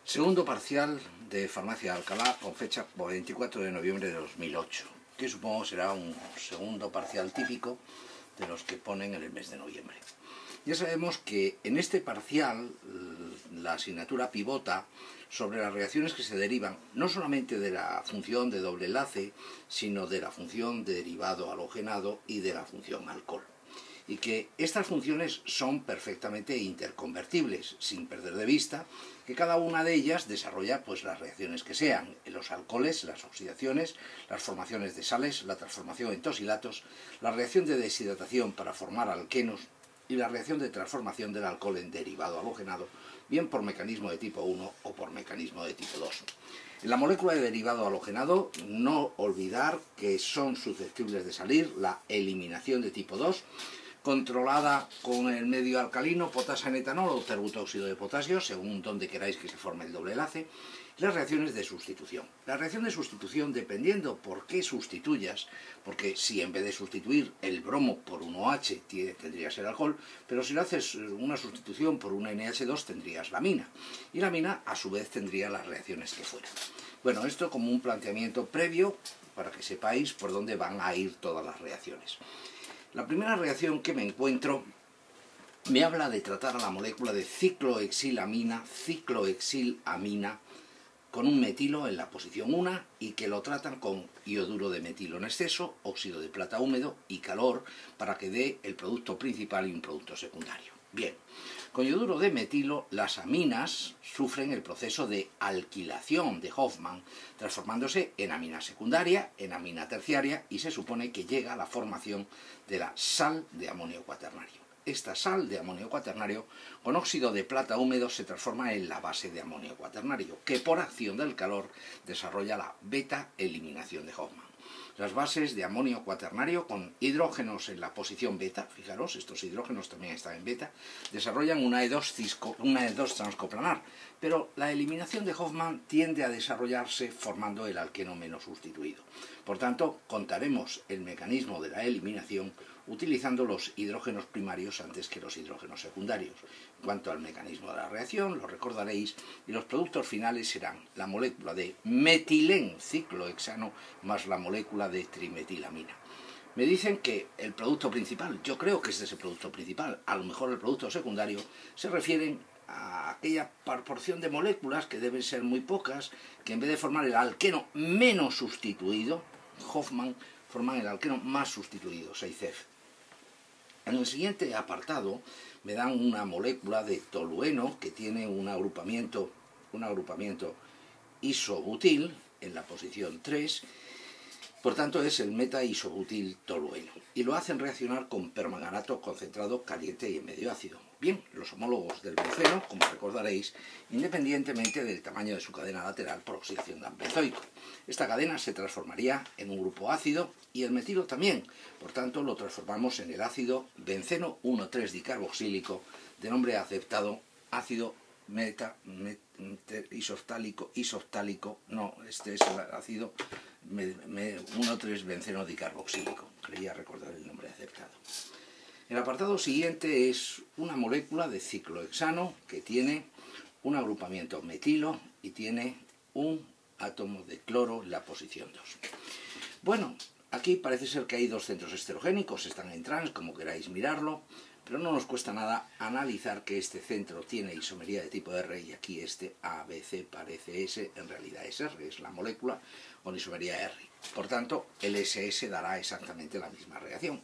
Segundo parcial de Farmacia de Alcalá con fecha 24 de noviembre de 2008, que supongo será un segundo parcial típico de los que ponen en el mes de noviembre. Ya sabemos que en este parcial la asignatura pivota sobre las reacciones que se derivan no solamente de la función de doble enlace, sino de la función de derivado halogenado y de la función alcohol. Y que estas funciones son perfectamente interconvertibles, sin perder de vista que cada una de ellas desarrolla pues las reacciones que sean, en los alcoholes, las oxidaciones, las formaciones de sales, la transformación en tosilatos, la reacción de deshidratación para formar alquenos y la reacción de transformación del alcohol en derivado halogenado, bien por mecanismo de tipo 1 o por mecanismo de tipo 2. En la molécula de derivado halogenado, no olvidar que son susceptibles de salir la eliminación de tipo 2, controlada con el medio alcalino, potasa en etanol o terbutóxido de potasio, según donde queráis que se forme el doble enlace, y las reacciones de sustitución. La reacción de sustitución, dependiendo por qué sustituyas, porque si en vez de sustituir el bromo por un OH tendrías el alcohol, pero si lo haces una sustitución por una NH2 tendrías la amina, y la amina a su vez tendría las reacciones que fueran. Bueno, esto como un planteamiento previo para que sepáis por dónde van a ir todas las reacciones. La primera reacción que me encuentro me habla de tratar a la molécula de ciclohexilamina con un metilo en la posición 1 y que lo tratan con ioduro de metilo en exceso, óxido de plata húmedo y calor para que dé el producto principal y un producto secundario. Bien, con ioduro de metilo las aminas sufren el proceso de alquilación de Hofmann, transformándose en amina secundaria, en amina terciaria y se supone que llega a la formación de la sal de amonio cuaternario. Esta sal de amonio cuaternario con óxido de plata húmedo se transforma en la base de amonio cuaternario, que por acción del calor desarrolla la beta eliminación de Hofmann. Las bases de amonio cuaternario con hidrógenos en la posición beta, fijaros, estos hidrógenos también están en beta, desarrollan una E2 transcoplanar, pero la eliminación de Hofmann tiende a desarrollarse formando el alqueno menos sustituido. Por tanto, contaremos el mecanismo de la eliminación utilizando los hidrógenos primarios antes que los hidrógenos secundarios. En cuanto al mecanismo de la reacción, lo recordaréis, y los productos finales serán la molécula de metilenciclohexano más la molécula de trimetilamina. Me dicen que el producto principal, yo creo que este es el producto principal, a lo mejor el producto secundario, se refieren a aquella proporción de moléculas, que deben ser muy pocas, que en vez de formar el alqueno menos sustituido, Hofmann, forman el alqueno más sustituido, 6F. En el siguiente apartado me dan una molécula de tolueno que tiene un agrupamiento isobutil en la posición 3, por tanto es el meta-isobutil tolueno, y lo hacen reaccionar con permanganato concentrado caliente y en medio ácido. Bien, los homólogos del benceno, como recordaréis, independientemente del tamaño de su cadena lateral por oxidación de benzoico. Esta cadena se transformaría en un grupo ácido y el metilo también, por tanto lo transformamos en el ácido benceno 1,3-dicarboxílico, de nombre aceptado ácido isoftálico, no, este es el ácido 1,3-benceno dicarboxílico, creía recordar el nombre aceptado. El apartado siguiente es una molécula de ciclohexano que tiene un agrupamiento metilo y tiene un átomo de cloro en la posición 2. Bueno, aquí parece ser que hay dos centros heterogénicos, están en trans, como queráis mirarlo, pero no nos cuesta nada analizar que este centro tiene isomería de tipo R y aquí este ABC parece S, en realidad es R, es la molécula con isomería R. Por tanto, el SS dará exactamente la misma reacción.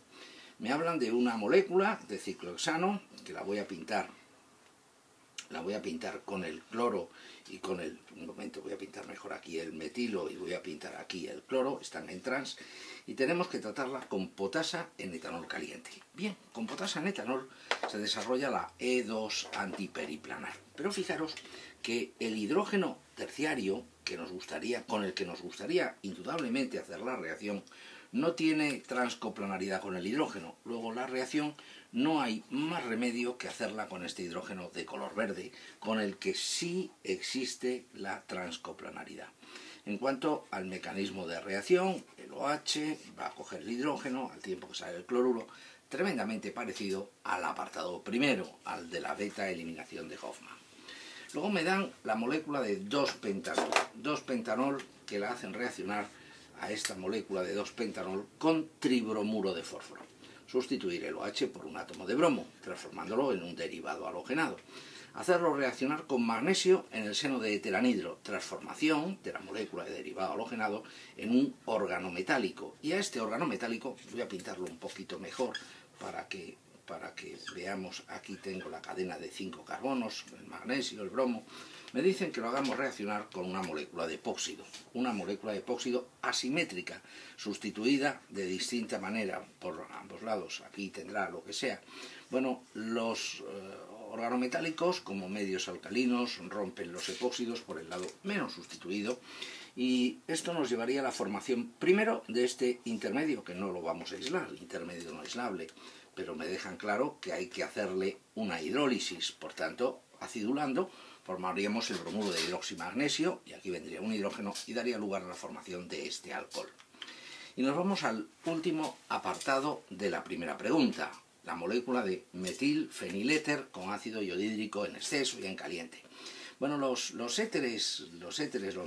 Me hablan de una molécula de ciclohexano, que la voy a pintar con el cloro y con el, un momento, voy a pintar mejor aquí el metilo y voy a pintar aquí el cloro, están en trans, y tenemos que tratarla con potasa en etanol caliente. Bien, con potasa en etanol se desarrolla la E2 antiperiplanar, pero fijaros que el hidrógeno terciario con el que nos gustaría indudablemente hacer la reacción no tiene transcoplanaridad con el hidrógeno. Luego la reacción no hay más remedio que hacerla con este hidrógeno de color verde, con el que sí existe la transcoplanaridad. En cuanto al mecanismo de reacción, el OH va a coger el hidrógeno al tiempo que sale el cloruro, tremendamente parecido al apartado primero, al de la beta eliminación de Hofmann. Luego me dan la molécula de 2-pentanol. 2-pentanol que la hacen reaccionar a esta molécula de 2-pentanol con tribromuro de fósforo. Sustituir el OH por un átomo de bromo, transformándolo en un derivado halogenado. Hacerlo reaccionar con magnesio en el seno de eteranhidro, transformación de la molécula de derivado halogenado en un órgano metálico. Y a este órgano metálico, voy a pintarlo un poquito mejor para que veamos, aquí tengo la cadena de 5 carbonos, el magnesio, el bromo. Me dicen que lo hagamos reaccionar con una molécula de epóxido asimétrica, sustituida de distinta manera por ambos lados. Aquí tendrá lo que sea. Bueno, los organometálicos, como medios alcalinos, rompen los epóxidos por el lado menos sustituido, y esto nos llevaría a la formación primero de este intermedio, que no lo vamos a aislar, intermedio no aislable, pero me dejan claro que hay que hacerle una hidrólisis. Por tanto, acidulando, formaríamos el bromuro de hidroximagnesio, y aquí vendría un hidrógeno y daría lugar a la formación de este alcohol. Y nos vamos al último apartado de la primera pregunta, la molécula de metilfeniléter con ácido iodídrico en exceso y en caliente. Bueno, los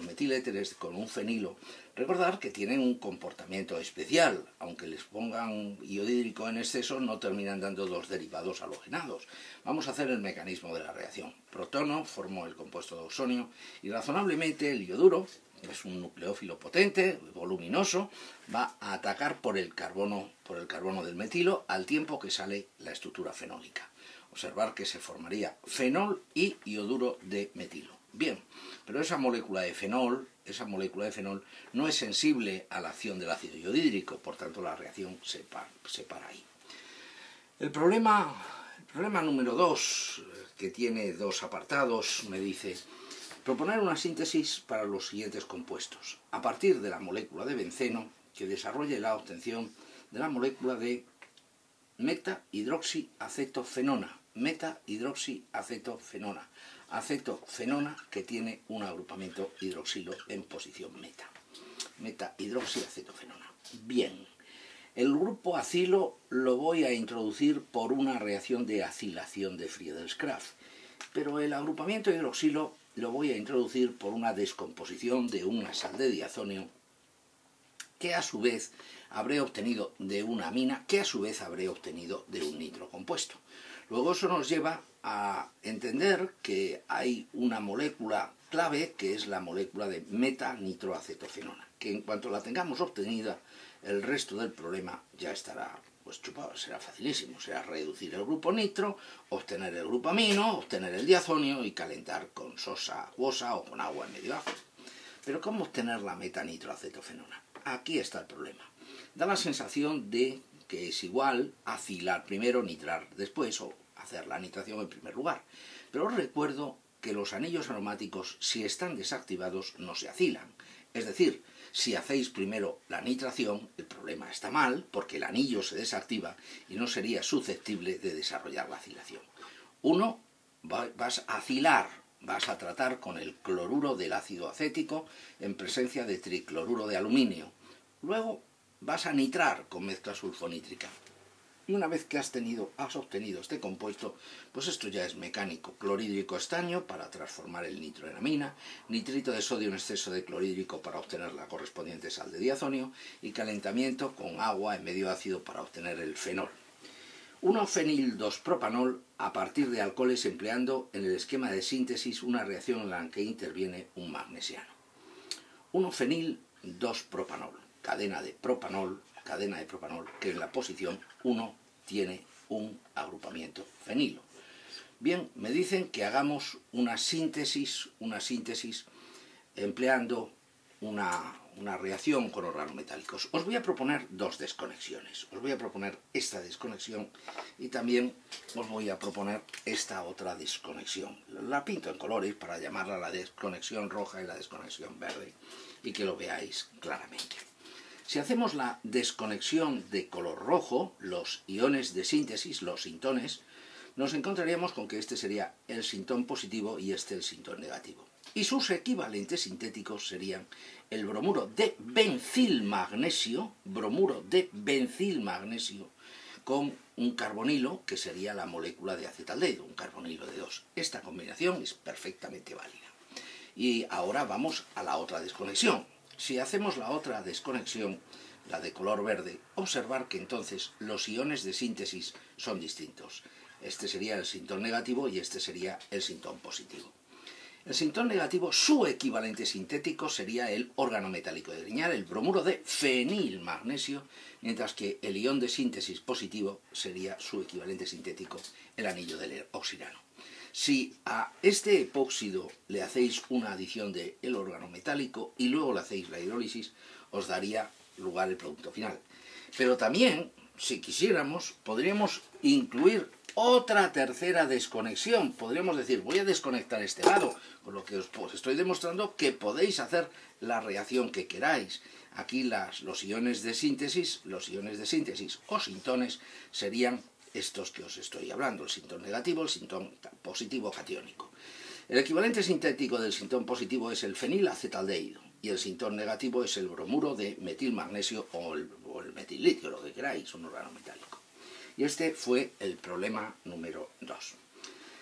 metiléteres con un fenilo, recordar que tienen un comportamiento especial. Aunque les pongan iodídrico en exceso, no terminan dando dos derivados halogenados. Vamos a hacer el mecanismo de la reacción. Protono formó el compuesto de oxonio y razonablemente el ioduro, que es un nucleófilo potente, voluminoso, va a atacar por el carbono del metilo al tiempo que sale la estructura fenólica. Observar que se formaría fenol y ioduro de metilo. Bien, pero esa molécula de fenol no es sensible a la acción del ácido iodídrico, por tanto la reacción se para ahí. El problema número 2, que tiene dos apartados, me dice: proponer una síntesis para los siguientes compuestos, a partir de la molécula de benceno, que desarrolle la obtención de la molécula de meta-hidroxiacetofenona, acetofenona que tiene un agrupamiento hidroxilo en posición meta-hidroxiacetofenona. Bien, el grupo acilo lo voy a introducir por una reacción de acilación de Friedel-Crafts, pero el agrupamiento hidroxilo lo voy a introducir por una descomposición de una sal de diazonio que a su vez habré obtenido de una amina, que a su vez habré obtenido de un nitro compuesto. Luego eso nos lleva a entender que hay una molécula clave, que es la molécula de meta-nitroacetofenona, que en cuanto la tengamos obtenida, el resto del problema ya estará pues chupado, será facilísimo, será reducir el grupo nitro, obtener el grupo amino, obtener el diazonio y calentar con sosa acuosa o con agua en medio bajo. Pero ¿cómo obtener la meta-nitroacetofenona? Aquí está el problema. Da la sensación de que es igual acilar primero, nitrar después, o hacer la nitración en primer lugar. Pero os recuerdo que los anillos aromáticos, si están desactivados, no se acilan. Es decir, si hacéis primero la nitración, el problema está mal, porque el anillo se desactiva y no sería susceptible de desarrollar la acilación. Vas a acilar, vas a tratar con el cloruro del ácido acético en presencia de tricloruro de aluminio. Luego vas a nitrar con mezcla sulfonítrica. Y una vez que has obtenido este compuesto, pues esto ya es mecánico. Clorhídrico estaño para transformar el nitro en amina, nitrito de sodio en exceso de clorhídrico para obtener la correspondiente sal de diazonio y calentamiento con agua en medio ácido para obtener el fenol. 1-fenil-2-propanol a partir de alcoholes empleando en el esquema de síntesis una reacción en la que interviene un magnesiano. 1-fenil-2-propanol, cadena de propanol, que en la posición 1 tiene un agrupamiento fenilo. Bien, me dicen que hagamos una síntesis empleando una reacción con organometálicos. Os voy a proponer dos desconexiones. Os voy a proponer esta desconexión y también os voy a proponer esta otra desconexión. La pinto en colores para llamarla la desconexión roja y la desconexión verde y que lo veáis claramente. Si hacemos la desconexión de color rojo, los iones de síntesis, los sintones, nos encontraríamos con que este sería el sintón positivo y este el sintón negativo. Y sus equivalentes sintéticos serían el bromuro de bencilmagnesio, con un carbonilo, que sería la molécula de acetaldehído, un carbonilo de 2. Esta combinación es perfectamente válida. Y ahora vamos a la otra desconexión. Si hacemos la otra desconexión, la de color verde, observar que entonces los iones de síntesis son distintos. Este sería el sintón negativo y este sería el sintón positivo. El sintón negativo, su equivalente sintético sería el organometálico de Grignard, el bromuro de fenilmagnesio, mientras que el ion de síntesis positivo sería su equivalente sintético, el anillo del oxirano. Si a este epóxido le hacéis una adición del organometálico y luego le hacéis la hidrólisis, os daría lugar el producto final. Pero también, si quisiéramos, podríamos incluir otra tercera desconexión. Podríamos decir, voy a desconectar este lado, con lo que os estoy demostrando que podéis hacer la reacción que queráis. Aquí los iones de síntesis o sintones serían estos que os estoy hablando, el sintón negativo, el sintón positivo catiónico. El equivalente sintético del sintón positivo es el fenilacetaldehído y el sintón negativo es el bromuro de metilmagnesio o el metillitio, lo que queráis, un organometálico. Y este fue el problema número 2.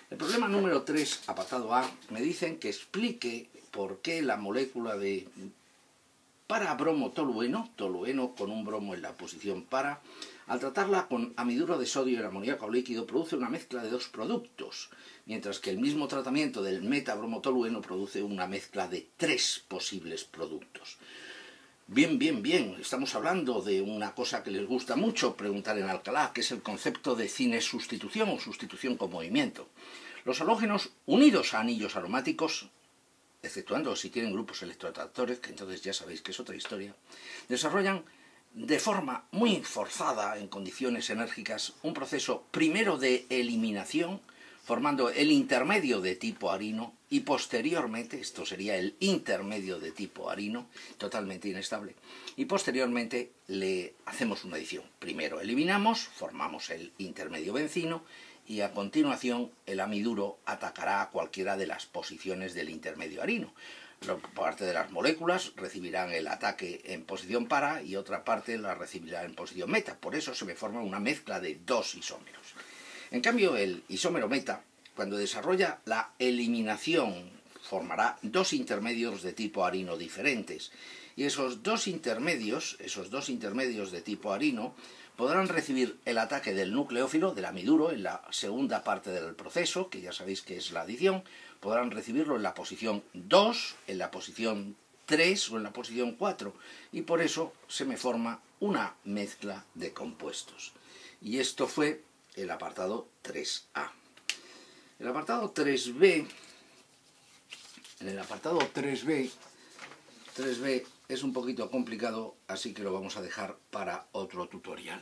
El problema número 3, apartado A, me dicen que explique por qué la molécula de para-bromo-tolueno, tolueno con un bromo en la posición para, al tratarla con amiduro de sodio y amoníaco líquido produce una mezcla de 2 productos, mientras que el mismo tratamiento del metabromotolueno produce una mezcla de 3 posibles productos. Bien, estamos hablando de una cosa que les gusta mucho preguntar en Alcalá, que es el concepto de cinesustitución o sustitución con movimiento. Los halógenos unidos a anillos aromáticos, exceptuando si tienen grupos electroatractores, que entonces ya sabéis que es otra historia, desarrollan de forma muy forzada, en condiciones enérgicas, un proceso primero de eliminación, formando el intermedio de tipo arino, y posteriormente, esto sería el intermedio de tipo arino, totalmente inestable, y posteriormente le hacemos una adición. Primero eliminamos, formamos el intermedio bencino, y a continuación el amiduro atacará a cualquiera de las posiciones del intermedio arino. Parte de las moléculas recibirán el ataque en posición para y otra parte la recibirá en posición meta. Por eso se me forma una mezcla de 2 isómeros. En cambio, el isómero meta, cuando desarrolla la eliminación, formará 2 intermedios de tipo arino diferentes. Y esos dos intermedios de tipo arino, podrán recibir el ataque del nucleófilo, del amiduro, en la segunda parte del proceso, que ya sabéis que es la adición. Podrán recibirlo en la posición 2, en la posición 3 o en la posición 4. Y por eso se me forma una mezcla de compuestos. Y esto fue el apartado 3A. El apartado 3B, en el apartado 3B es un poquito complicado, así que lo vamos a dejar para otro tutorial.